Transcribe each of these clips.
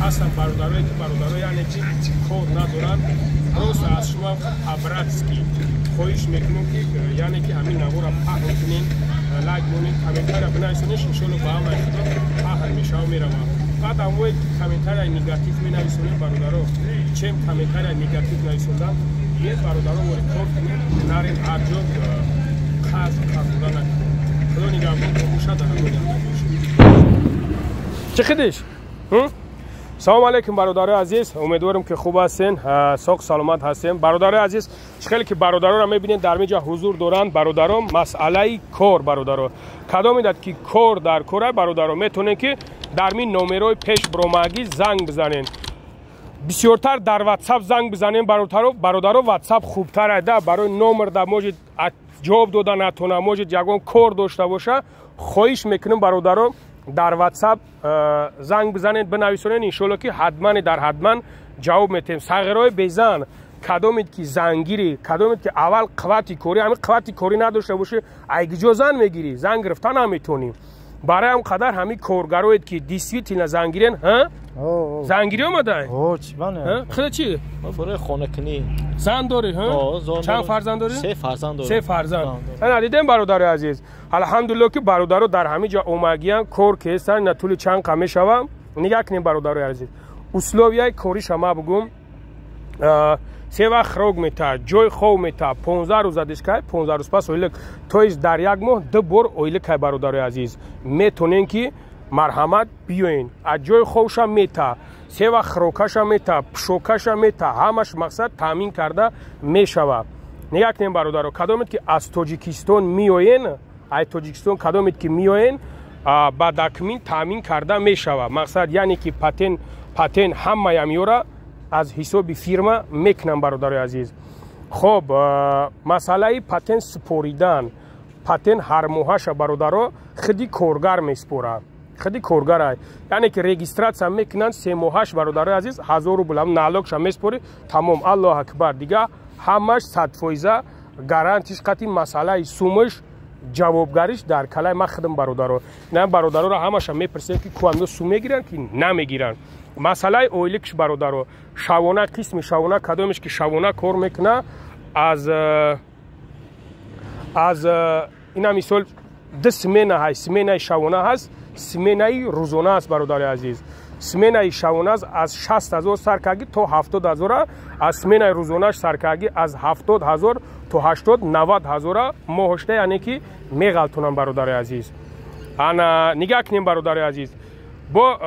هستن برادرایی که برادرای یعنی که کار ندارن روز از شما ابراتسکی خواهش میکنم که یعنی که همین نوار پخ کنین لایک کنین کامنتار بنویسینش ان شاء الله با هم پخ میشه و میره بعد اموی کامنتار نگاتیو مینویسونن برادرها چه کامنتار نگاتیو نویسوندن یه برادرها ور کار کنین نرین هر جا خاص کار خدا نگهدار خوشا چه خدیش سلام علیکم برادرای عزیز امیدوارم که خوب هستین ساق سلامت هستین برادرای عزیز خیلی که برادرها را میبینین در اینجا حضور دارند برادران مسئله کار برادرها کدام میداد که کار در کار برادرها میتونن که در این نمرای پیش برومگی زنگ بزنین بسیارتر در واتساپ زنگ بزنین برادرها واتساپ خوبتر ده برای نمر در موجود جواب دادن نتونه موجود یگان کار داشته باشه خواهش میکنم برادرها در واتساپ زنگ بزنید بنویسونید ان شاءالله که حتما جواب میتیم صغیرای بیزن کدامید که زنگیری کدامید که اول قوتی کوری همین قوتی کوری نداشته باشه ایگجو زن میگیری زنگ گرفتن نمیتونیم برای هم قدر همین کارگروید که دیسویت اینا زنگیرن ها زنگیری اومده چی بانه خدا چی برای خانه کنی زن داری ها چند فرزند داری 3 فرزند دارم 3 فرزند انا دیدم برادر عزیز الحمدلله که برادرها در همه جا اومگیان کار که هستن نطول چند قمه شوم نگاه کنیم برادر عزیز اسلوبیای کاری شما بگم 3 وقت خروج میتا جای خوب میتا 15 روز دشکای 15 روز پس اویلک تویز در یک ماه 2 بار اویلک برادر عزیز میتونین که مرحمت بیاین از جای خوبش میتا 3 وقت خروکش میتا پشوکش میتا همش مقصد تامین کرده میشوه نگاه کنیم برادر کدامید که از تاجیکستان میاین از تاجیکستان کدامید که میاین با دکمین تامین کرده میشوه مقصد یعنی که پاتن همه میاره از حساب فیرما میکنم برادر عزیز خب مسئله پاتن سپوریدن پاتن هر ماهش برادرها خودی کارگر میسپوره خودی کارگر یعنی که رجیستراسیون میکنن 3 ماهش برادر عزیز 1000 روبل هم نالوگش میسپوره تمام الله اکبر دیگه همش 100% گارانتیش قطعی مسئله سومش جوابگاریش در کلای ما خدم برادرها نه برادرها را همش میپرسن که کواندو سو میگیرن که نمیگیرن مسئله اویلکش برادرها شوانه قسم شوانه کدامش که شوانه کار میکنه از اینا مثال 2 سمینه های سمینه شوانه هست سمینه روزانه است برادر عزیز سمینه شوانه از 60000 سرکاگی تا 70000 از سمینه روزانه سرکاگی از 70000 تا 800-90000 ماهشته یعنی که میغلطونن برادر عزیز انا نگاه کنیم برادر عزیز با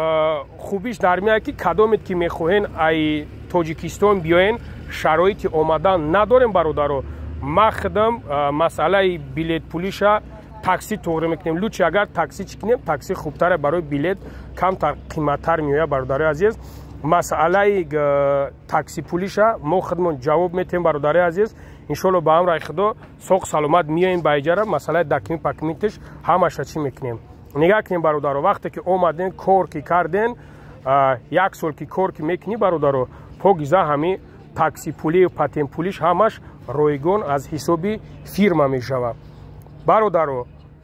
خوبیش در میاد که کدامید که میخواین ای تاجیکستان بیاین شرایط اومدن نداریم برادرها ما خدم مسئله بلیت پولیشا تاکسی توغره میکنیم لوچی اگر تاکسی چکنیم تاکسی خوبتره برای بلیت کمتر قیمتتر میوه برادر عزیز مسئله تاکسی پولیشا ما خدمون جواب میتیم برادر عزیز انشالله با هم رای خدا سوق سلامت میایین با اجاره مسئله دکمی پکمیتش همش چی میکنیم نگاه کنیم برادر وقتی که اومدین کار کی کردین 1 سال کی کار کی میکنی برادر پوگیزا همین تاکسی پولی و پاتن پولیش همش رویگون از حسابی فیرما میشوه برادر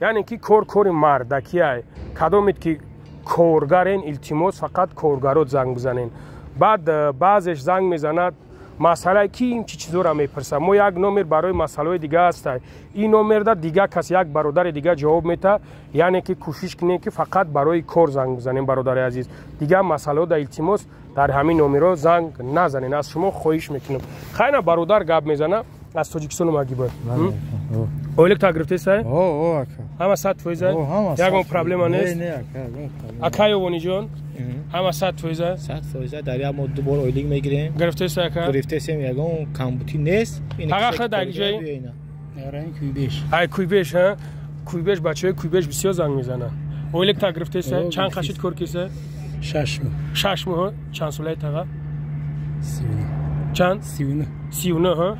یعنی که کار مردکیه کدامید که کارگرین التماس فقط کارگرات زنگ بزنین بعد بعضش زنگ میزند مسئله کی این چیزا را میپرسه ما یک نمر برای مسئله دیگه است این نمر در دیگه کسی یک برادر دیگه جواب میده یعنی که کوشش کنین که فقط برای کار زنگ بزنین برادر عزیز دیگه مسئله در التماس در همین نمرها زنگ نزنین از شما خواهش میکنم خیلی برادر گپ میزنه از تاجیکستان اومدی بود اویلک تا گرفته سای همه 100% یگان پرابلم نیست نه اکای وانی جون همه 100% در یک ما 2 بار اویلینگ میگیریم گرفته سای کا گرفته سیم یگان کمبوتی نیست فقط در جای این کویبش های کویبش ها کویبش بچهای کویبش بسیار زنگ میزنن اویلک تا گرفته سای چند خشید کار کیسه 6 ماه چند ساله تا 39 چند 39 ها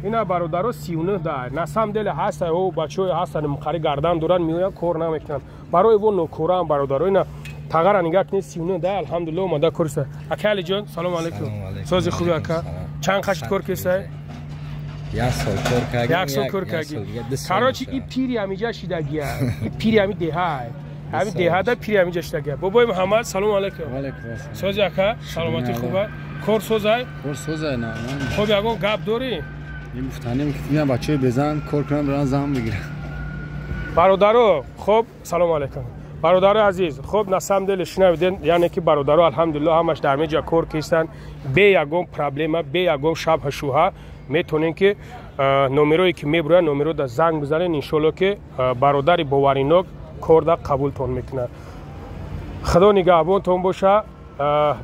اینا برادرها 39 دار نسام دل هست او بچه‌ها هستن مخری گردن دورن میویا کار نمیکنن برای و نوکرا هم برادرها اینا تغیر نگاه کنید 39 دار الحمدلله اومده کورسه اکالی جان سلام علیکم سوز خوبی اکا چند خشت کار کیسه 1 سال کار کردم 1 سال کار کردی کاراچی این پیری همیجا شیدگیه این پیری همی ده های همین دهاده پیری همینجا اشتگه بابای محمد سلام علیکم علیکم السلام سوز یکا سلامتی خوبه کار سوزای کار سوزای نه خب یکم گپ داری این مفتنی میگم بچه بزن کار کنم برن زمان بگیرم برادرو خب سلام علیکم برادر عزیز خب نسام دل شنیدین یعنی که برادرو الحمدلله همش در میجا کار کردن به یگم پرابلم به یگم شب شوها میتونین که نمرویی که میبرن نمرو در زنگ بزنین ان شاءالله که برادر باورینوک کار دا قبول تون میکنه خدا نگهبانتون باشه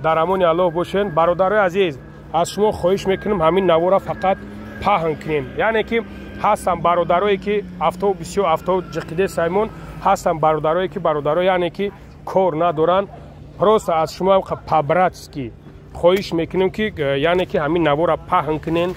در امان الله باشین برادر عزیز از شما خواهش میکنم همین نوارا فقط پهن کنین یعنی که هستن برادرایی که افتو بسیار افتو جقیده سایمون هستن برادرایی که برادرای یعنی که کار ندارن راست از شما پابراتسکی خواهش میکنم که یعنی که همین نوارا پهن کنین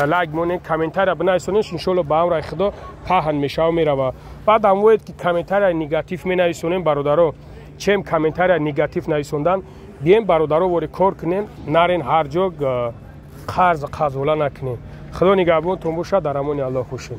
لایک مونین کامنتار بنویسین ان شاء الله با امر خدا پهن میشه و میره بعد هم وقت که کامنتار نگاتیو مینویسین برادرو چم کامنتار نگاتیو نویسوندن بیاین برادرو وری کار کنین نرین هر جا قرض قزولا نکنین خدا نگهبانتون باشه در امان الله باشین